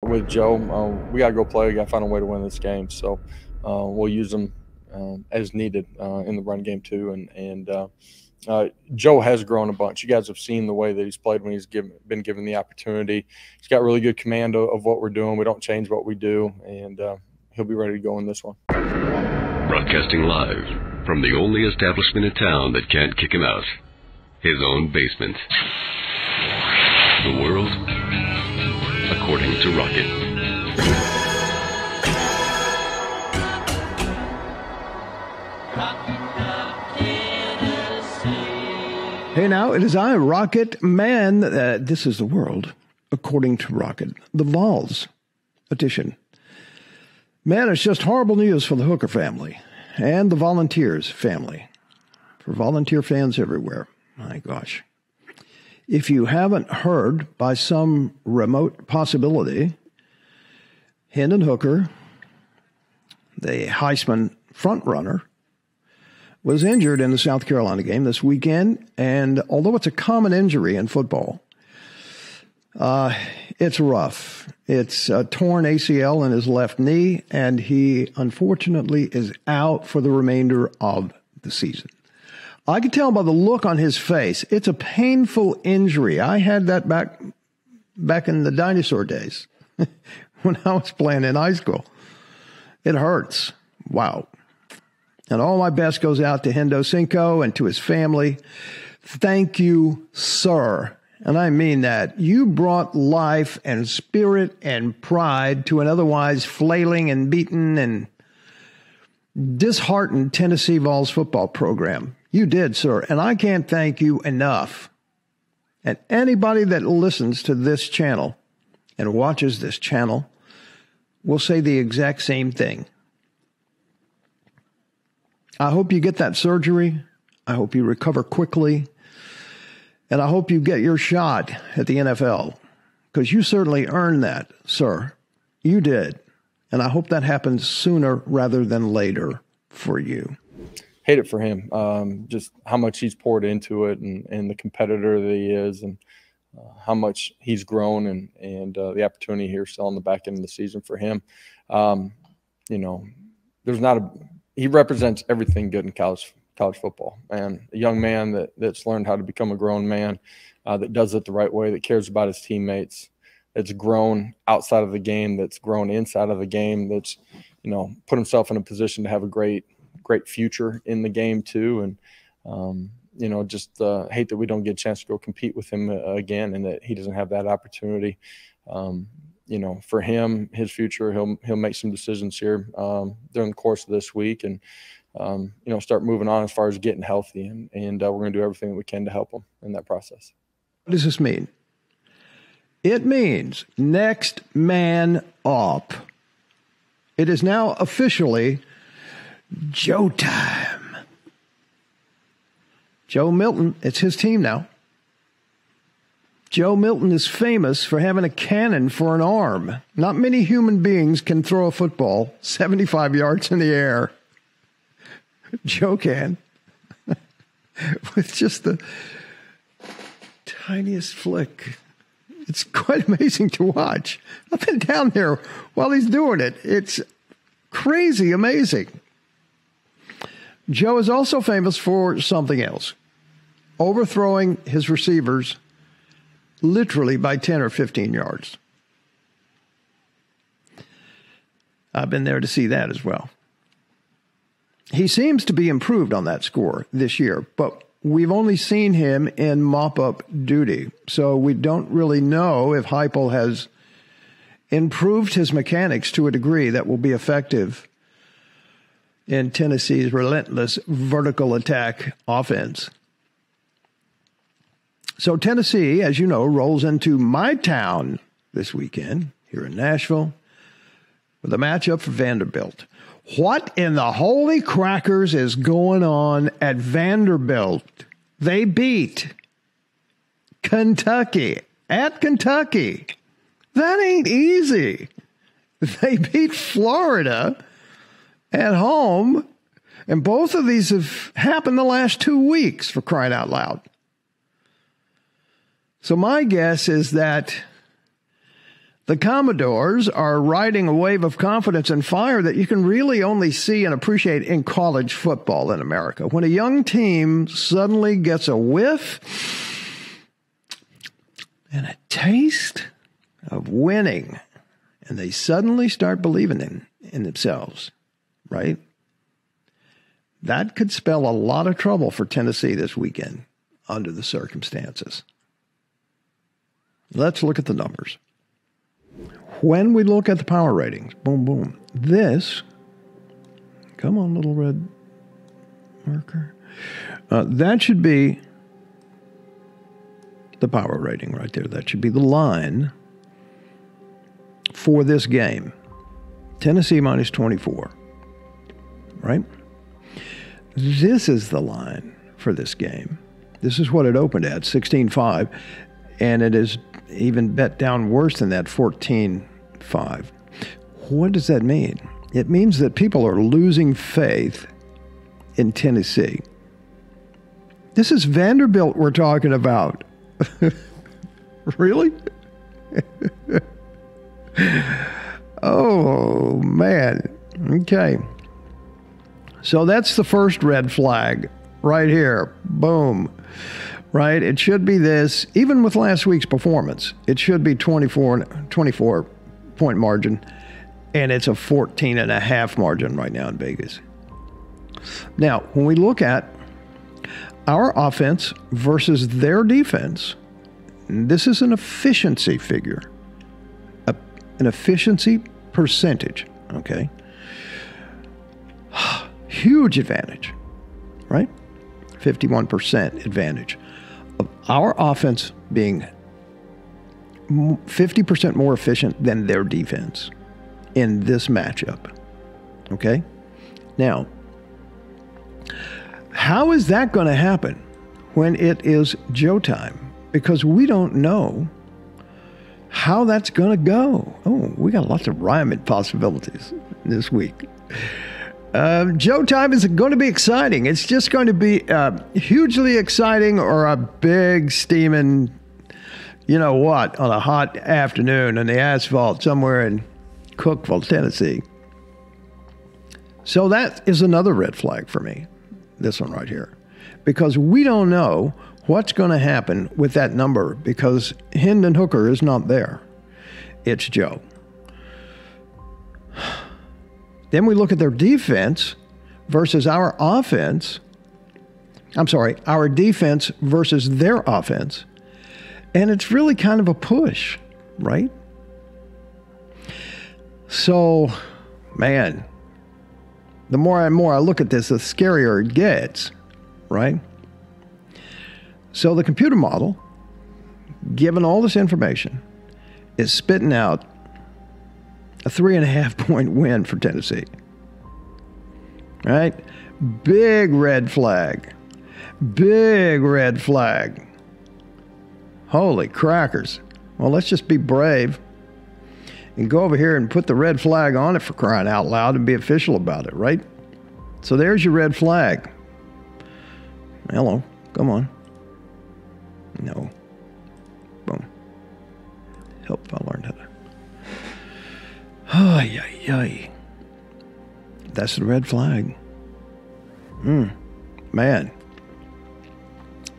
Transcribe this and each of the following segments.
with Joe. We got to go play. We got to find a way to win this game. So we'll use them as needed in the run game too. And Joe has grown a bunch. You guys have seen the way that he's played when he's been given the opportunity. He's got really good command of what we're doing. We don't change what we do, and he'll be ready to go in this one. Broadcasting live from the only establishment in town that can't kick him out, his own basement. The world according to Rocket. Hey now, it is I, Rocket Man. This is the world according to Rocket. The Vols edition. Man, it's just horrible news for the Hooker family and the Volunteers family. For volunteer fans everywhere. My gosh. If you haven't heard, by some remote possibility, Hendon Hooker, the Heisman frontrunner, was injured in the South Carolina game this weekend, and although it's a common injury in football, it's rough. It's a torn ACL in his left knee, and he unfortunately is out for the remainder of the season. I can tell by the look on his face. It's a painful injury. I had that back in the dinosaur days when I was playing in high school. It hurts. Wow. And all my best goes out to Hendo Cinco and to his family. Thank you, sir. And I mean that. You brought life and spirit and pride to an otherwise flailing and beaten and disheartened Tennessee Vols football program. You did, sir. And I can't thank you enough. And anybody that listens to this channel and watches this channel will say the exact same thing. I hope you get that surgery. I hope you recover quickly. And I hope you get your shot at the NFL, because you certainly earned that, sir. You did. And I hope that happens sooner rather than later for you. Hate it for him. Just how much he's poured into it, and the competitor that he is, and how much he's grown, and the opportunity here still on the back end of the season for him. He represents everything good in college football, and a young man that's learned how to become a grown man, that does it the right way, that cares about his teammates, that's grown outside of the game, that's grown inside of the game, that's, put himself in a position to have a great future in the game too. And, just hate that we don't get a chance to go compete with him again, and that he doesn't have that opportunity. For him, his future, he'll make some decisions here during the course of this week, and start moving on as far as getting healthy, and we're going to do everything that we can to help him in that process. What does this mean? It means next man up. It is now officially Joe time. Joe Milton, it's his team now. Joe Milton is famous for having a cannon for an arm. Not many human beings can throw a football 75 yards in the air. Joe can. With just the tiniest flick. It's quite amazing to watch. I've been down there while he's doing it. It's crazy amazing. Joe is also famous for something else. Overthrowing his receivers literally by 10 or 15 yards. I've been there to see that as well. He seems to be improved on that score this year, but we've only seen him in mop-up duty, so we don't really know if Heupel has improved his mechanics to a degree that will be effective in Tennessee's relentless vertical attack offense. So Tennessee, as you know, rolls into my town this weekend here in Nashville with a matchup for Vanderbilt. What in the holy crackers is going on at Vanderbilt? They beat Kentucky at Kentucky. That ain't easy. They beat Florida at home, and both of these have happened the last 2 weeks, for crying out loud. So my guess is that The Commodores are riding a wave of confidence and fire that you can really only see and appreciate in college football in America. When a young team suddenly gets a whiff and a taste of winning, and they suddenly start believing in themselves, right? That could spell a lot of trouble for Tennessee this weekend under the circumstances. Let's look at the numbers. When we look at the power ratings, boom, boom, this, come on, little red marker, that should be the power rating right there. That should be the line for this game. Tennessee minus 24, right? This is the line for this game. This is what it opened at, 16-5, and it is even bet down worse than that, 14-5. What does that mean? It means that people are losing faith in Tennessee. This is Vanderbilt we're talking about. Really? Oh, man. Okay. So that's the first red flag right here. Boom. Right? It should be this. Even with last week's performance, it should be 24-point margin, and it's a 14.5 margin right now in Vegas. Now, when we look at our offense versus their defense, this is an efficiency figure, an efficiency percentage, okay? Huge advantage, right? 51% advantage of our offense being 50% more efficient than their defense in this matchup, okay? Now, how is that going to happen when it is Joe time? Because we don't know how that's going to go. Oh, we got lots of rhyming possibilities this week. Joe time is going to be exciting. It's just going to be hugely exciting, or a big steaming, you know what, on a hot afternoon on the asphalt somewhere in Cookeville, Tennessee. So that is another red flag for me, this one right here, because we don't know what's going to happen with that number, because Hendon Hooker is not there. It's Joe. Then we look at their defense versus our offense. I'm sorry, our defense versus their offense. And it's really kind of a push, right? So, man, the more and more I look at this, the scarier it gets, right? So the computer model, given all this information, is spitting out a 3.5-point win for Tennessee. Right? Big red flag. Big red flag. Holy crackers. Well, let's just be brave and go over here and put the red flag on it, for crying out loud, and be official about it, right? So there's your red flag. Hello. Come on. No. Boom. Help if I learned how to. Ay, ay, ay. That's the red flag. Man.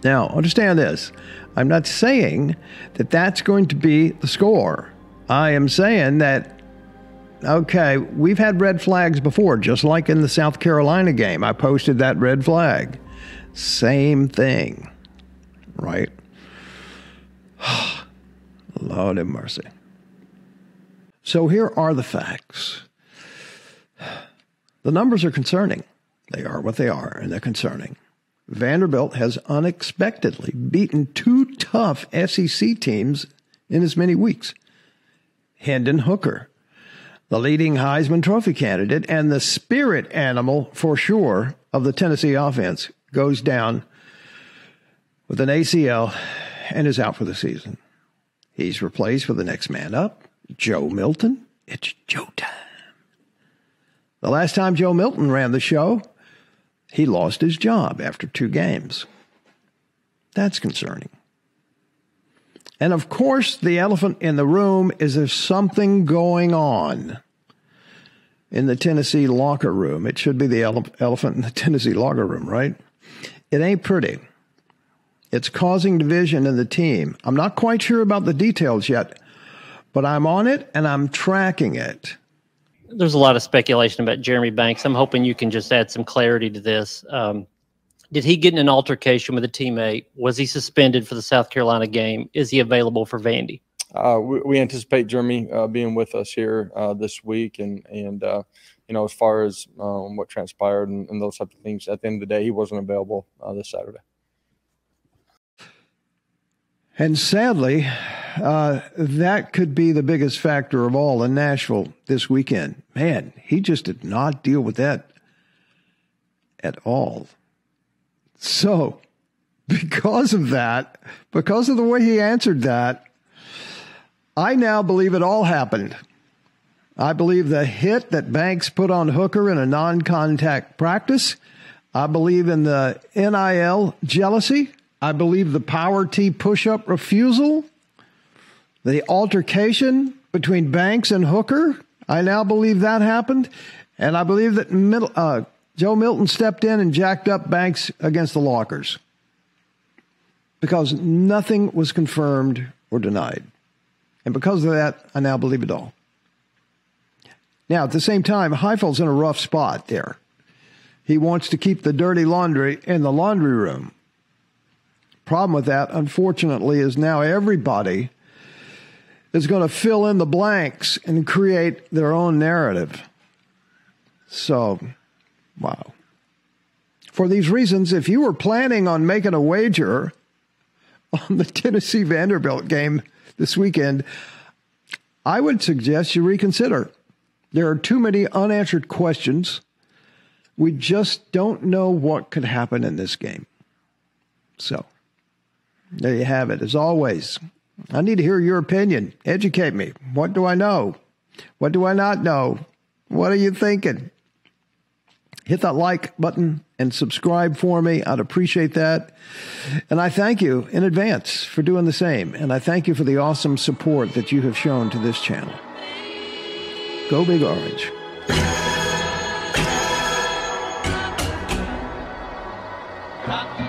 Now, understand this. I'm not saying that that's going to be the score. I am saying that, okay, we've had red flags before, just like in the South Carolina game. I posted that red flag. Same thing, right? Lord have mercy. So here are the facts. The numbers are concerning. They are what they are, and they're concerning. Vanderbilt has unexpectedly beaten two tough SEC teams in as many weeks. Hendon Hooker, the leading Heisman Trophy candidate and the spirit animal, for sure, of the Tennessee offense, goes down with an ACL and is out for the season. He's replaced with the next man up, Joe Milton. It's Joe time. The last time Joe Milton ran the show, he lost his job after 2 games. That's concerning. And of course, the elephant in the room is there's something going on in the Tennessee locker room. It should be the elephant in the Tennessee locker room, right? It ain't pretty. It's causing division in the team. I'm not quite sure about the details yet, but I'm on it and I'm tracking it. There's a lot of speculation about Jeremy Banks. I'm hoping you can just add some clarity to this. Did he get in an altercation with a teammate? Was he suspended for the South Carolina game? Is he available for Vandy? We anticipate Jeremy being with us here this week, and as far as what transpired and those types of things, at the end of the day, he wasn't available this Saturday. And sadly, that could be the biggest factor of all in Nashville this weekend. Man, he just did not deal with that at all. So, because of that, because of the way he answered that, I now believe it all happened. I believe the hit that Banks put on Hooker in a non-contact practice. I believe in the NIL jealousy. I believe the power T push-up refusal. The altercation between Banks and Hooker. I now believe that happened. And I believe that Joe Milton stepped in and jacked up Banks against the lockers. Because nothing was confirmed or denied. And because of that, I now believe it all. Now, at the same time, Heupel's in a rough spot there. He wants to keep the dirty laundry in the laundry room. Problem with that, unfortunately, is now everybody is going to fill in the blanks and create their own narrative. So, wow. For these reasons, if you were planning on making a wager on the Tennessee Vanderbilt game this weekend, I would suggest you reconsider. There are too many unanswered questions. We just don't know what could happen in this game. So, there you have it. As always, I need to hear your opinion. Educate me. What do I know? What do I not know? What are you thinking? Hit that like button and subscribe for me. I'd appreciate that. And I thank you in advance for doing the same. And I thank you for the awesome support that you have shown to this channel. Go Big Orange. Rock.